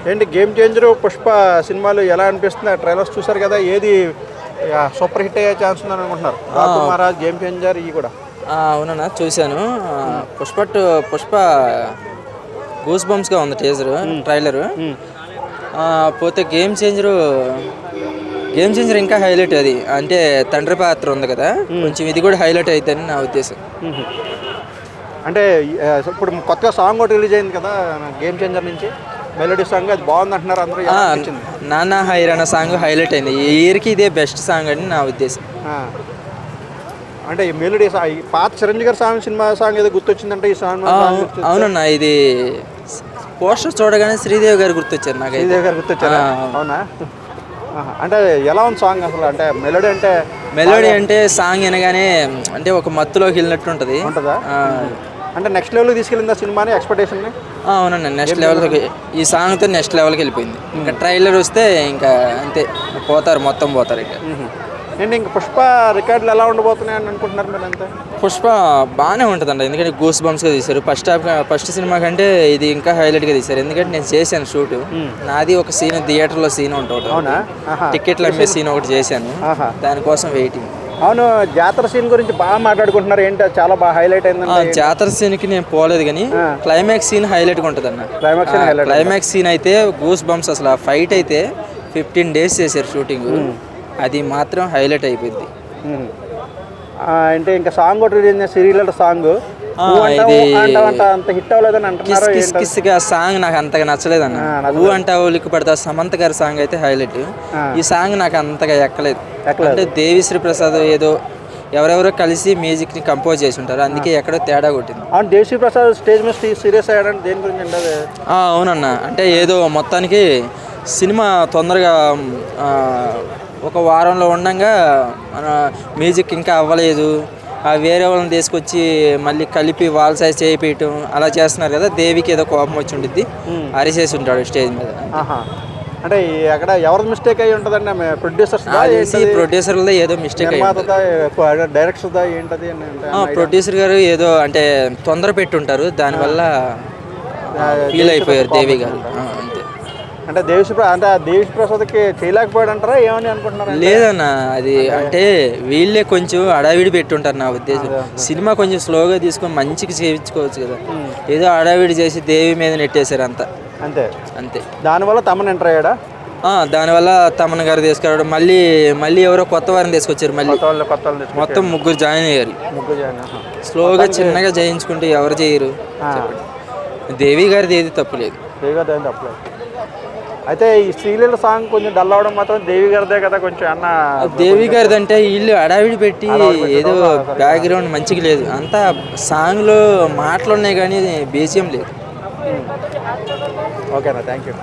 ఏంటి game changer, Pushpa సినిమాలు ఎలా అనిపిస్తుంది? ఆ ట్రైలర్స్ చూసారు కదా, ఏది సూపర్ హిట్ అయ్యే ఛాన్స్ ఉందని అనుకుంటున్నారు? మహారాజ్, గేమ్ చేంజర్ ఇవి కూడా. అవునన్నా చూశాను. పుష్ప గూస్ బంప్స్గా ఉంది ట్రైలరు. పోతే గేమ్ చేంజర్ ఇంకా హైలైట్. అది అంటే తండ్రి పాత్ర ఉంది కదా, కొంచెం ఇది కూడా హైలైట్ అవుతుందని నా ఉద్దేశం. అంటే ఇప్పుడు కొత్తగా సాంగ్ ఒకటి రిలీజ్ అయింది కదా గేమ్ చేంజర్ నుంచి, మెలోడీ సాంగ్, అది బాగుంది అంటున్నారు అందరూ. నానా హైరానా సాంగ్ హైలైట్ అయింది. ఈ ఇయర్కి ఇదే బెస్ట్ సాంగ్ అని నా ఉద్దేశం. అంటే ఈ మెలోడీ పాత చిరంజీవి గారి సినిమా సాంగ్ ఏదో గుర్తొచ్చిందంటే ఈ సాంగ్. అవునన్నా, ఇది పోస్టర్ చూడగానే శ్రీదేవి గారు గుర్తొచ్చారు నాకు. శ్రీదేవి గారు గుర్తొచ్చారా? అవునా? అంటే ఎలా ఉంది సాంగ్ అసలు? అంటే మెలోడీ అంటే సాంగ్ వినగానే అంటే ఒక మత్తులోకి వెళ్ళినట్టు ఉంటుంది. ఉంటుందా? అంటే నెక్స్ట్ లెవెల్కి తీసుకెళ్ళిందా సినిమాని, ఎక్స్పెక్టేషన్ని? అవునండి, నెక్స్ట్ లెవెల్కి. ఈ సాంగ్తో నెక్స్ట్ లెవెల్కి వెళ్ళిపోయింది. ఇంకా ట్రైలర్ వస్తే ఇంకా అంతే, మొత్తం పోతారు ఇంకా. ఏంటి ఇంకా పుష్ప రికార్డులు ఎలా ఉండబోతున్నాయి అని అనుకుంటున్నారు మీరు? అంతే, పుష్ప బాగానే ఉంటుందండి. ఎందుకంటే గూస్ బంప్స్గా తీశారు. ఫస్ట్ సినిమా కంటే ఇది ఇంకా హైలైట్గా తీశారు. ఎందుకంటే నేను చేశాను షూట్. నాది ఒక సీన్, థియేటర్లో సీన్ ఉంటుంది. టికెట్లు అమ్మే సీన్ ఒకటి చేశాను. దానికోసం వెయిటింగ్. అవును, జాతర సీన్ గురించి బాగా మాట్లాడుకుంటున్నారు. ఏంటి చాలా బాగా హైలైట్ అయింది. జాతర సీన్కి నేను పోలేదు, కానీ క్లైమాక్స్ సీన్ హైలైట్గా ఉంటుంది అన్న. క్లైమాక్స్ సీన్ అయితే గూస్ బంప్స్. అసలు ఆ ఫైట్ అయితే 15 days చేశారు షూటింగ్. అది మాత్రం హైలైట్ అయిపోయింది. అంటే ఇంకా సాంగ్ ఒకటి సీరియల్ సాంగ్ అంత హిట్ అవ్వలేదని అంటున్నారు. కిస్గా సాంగ్ నాకు అంతగా నచ్చలేదు అన్న. ఊ అంటే ఉలిక్కి పడతా సమంత గారి సాంగ్ అయితే హైలైట్. ఈ సాంగ్ నాకు అంతగా ఎక్కలేదు. అంటే దేవిశ్రీ ప్రసాద్ ఏదో ఎవరెవరో కలిసి మ్యూజిక్ని కంపోజ్ చేసి ఉంటారు, అందుకే ఎక్కడో తేడా కొట్టింది. అవును, దేవిశ్రీ ప్రసాద్ స్టేజ్ మీద సీరియస్ అయ్యాడని దేని గురించి అంటే? అవునన్నా, అంటే ఏదో మొత్తానికి సినిమా తొందరగా ఒక వారంలో ఉండగా మన మ్యూజిక్ ఇంకా అవ్వలేదు, వేరే వాళ్ళని తీసుకొచ్చి మళ్ళీ కలిపి వాల్ సైజ్ చేయించడం అలా చేస్తున్నారు కదా. దేవికి ఏదో కోపం వచ్చి ఉంటుంది, అరిసేసి ఉంటాడు స్టేజ్ మీద. అంటే అక్కడ ఎవరిది మిస్టేక్ అయ్యి ఉంటుందండి? ప్రొడ్యూసర్లదే ఏదో మిస్టేక్ డైరెక్టర్ ఏంటది? ప్రొడ్యూసర్ గారు ఏదో అంటే తొందర పెట్టుంటారు, దానివల్ల ఫీల్ అయిపోయారు దేవి గారు. అంతే. అంటే దేవిశ్రీ ప్రసాద్కి చేయలేకపోయాడు అంటారా, ఏమని అనుకుంటున్నారు? లేదన్న, అది అంటే వీళ్ళే కొంచెం అడావిడి పెట్టుంటారు నా ఉద్దేశం. సినిమా కొంచెం స్లోగా తీసుకొని మంచిగా చేయించుకోవచ్చు కదా. ఏదో అడావిడి చేసి దేవి మీద నెట్టేశారు అంతే. దానివల్ల తమన్ ఎంటర్ అయ్యాడా? దానివల్ల తమన్ గారు తీసుకురావడం, మళ్ళీ ఎవరో కొత్త వారిని తీసుకొచ్చారు. మళ్ళీ మొత్తం ముగ్గురు జాయిన్ అయ్యారు. స్లోగా చిన్నగా చేయించుకుంటే ఎవరు చేయరు? దేవి గారిది ఏది తప్పులేదు. అయితే ఈ సీరియల్ సాంగ్ కొంచెం డల్ అవడం మాత్రం దేవి గారిదే కదా. కొంచెం దేవి గారిది అంటే వీళ్ళు అడావిడి పెట్టి ఏదో బ్యాక్గ్రౌండ్ మంచిగా లేదు. అంతా సాంగ్లో మాటలు ఉన్నాయి కానీ బీజిఎం లేదు. ఓకేనా, థ్యాంక్ యూ.